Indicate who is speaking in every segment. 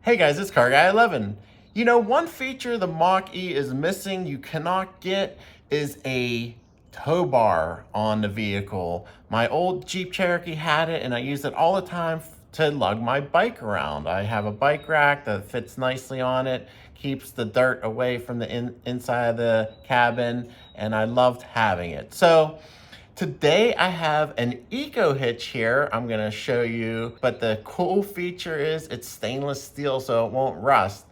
Speaker 1: Hey guys, it's Car Guy 11. You know, one feature the Mach-E is missing, you cannot get, is a tow bar on the vehicle. My old Jeep Cherokee had it and I use it all the time to lug my bike around. I have a bike rack that fits nicely on it, keeps the dirt away from the inside of the cabin, and I loved having it. So today I have an EcoHitch here I'm gonna show you, but the cool feature is it's stainless steel so it won't rust.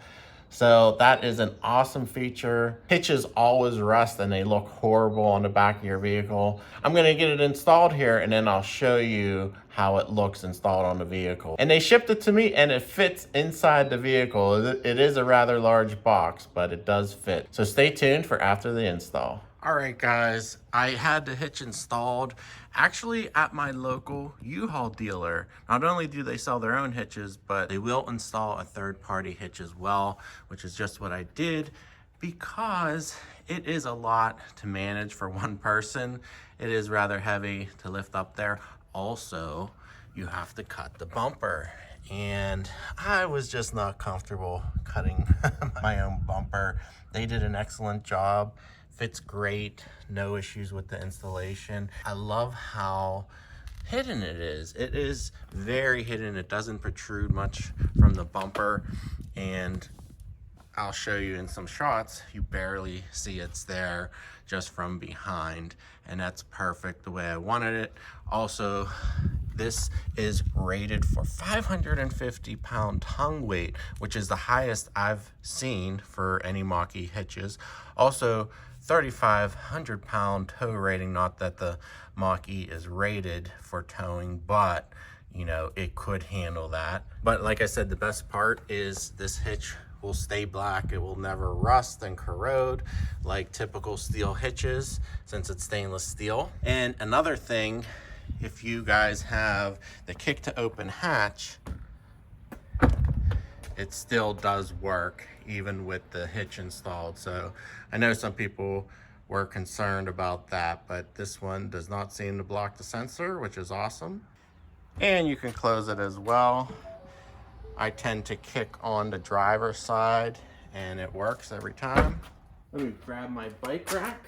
Speaker 1: So that is an awesome feature. Hitches always rust and they look horrible on the back of your vehicle. I'm gonna get it installed here and then I'll show you how it looks installed on the vehicle. And they shipped it to me and it fits inside the vehicle. It is a rather large box, but it does fit. So stay tuned for after the install. All right, guys, I had the hitch installed actually at my local U-Haul dealer. Not only do they sell their own hitches, but they will install a third-party hitch as well, which is just what I did because it is a lot to manage for one person. It is rather heavy to lift up there. Also, you have to cut the bumper. And I was just not comfortable cutting my own bumper. They did an excellent job. Fits great, no issues with the installation. I love how hidden it is. It is very hidden. It doesn't protrude much from the bumper, and I'll show you in some shots, you barely see it's there just from behind, and that's perfect the way I wanted it. Also, this is rated for 550-pound tongue weight, which is the highest I've seen for any Mach-E hitches. Also, 3,500-pound tow rating, not that the Mach-E is rated for towing, but you know, it could handle that. But like I said, the best part is this hitch will stay black. It will never rust and corrode like typical steel hitches since it's stainless steel. And another thing, if you guys have the kick to open hatch, it still does work even with the hitch installed. So I know some people were concerned about that, but this one does not seem to block the sensor, which is awesome. And you can close it as well. I tend to kick on the driver's side and it works every time. Let me grab my bike rack.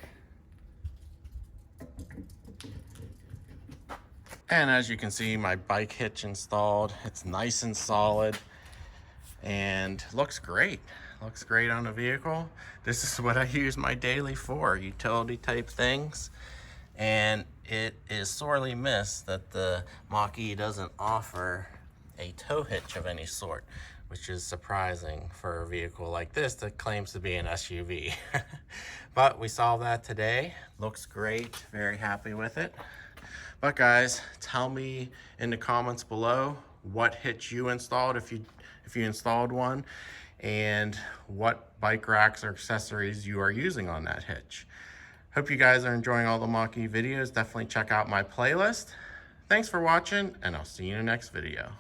Speaker 1: And as you can see, my bike hitch installed. It's nice and solid and looks great. Looks great on the vehicle. This is what I use my daily for, utility type things. And it is sorely missed that the Mach-E doesn't offer a tow hitch of any sort, which is surprising for a vehicle like this that claims to be an SUV. But we saw that today. Looks great, very happy with it. But guys, tell me in the comments below what hitch you installed, if you installed one, and what bike racks or accessories you are using on that hitch. Hope you guys are enjoying all the Mach-E videos. Definitely check out my playlist. Thanks for watching, and I'll see you in the next video.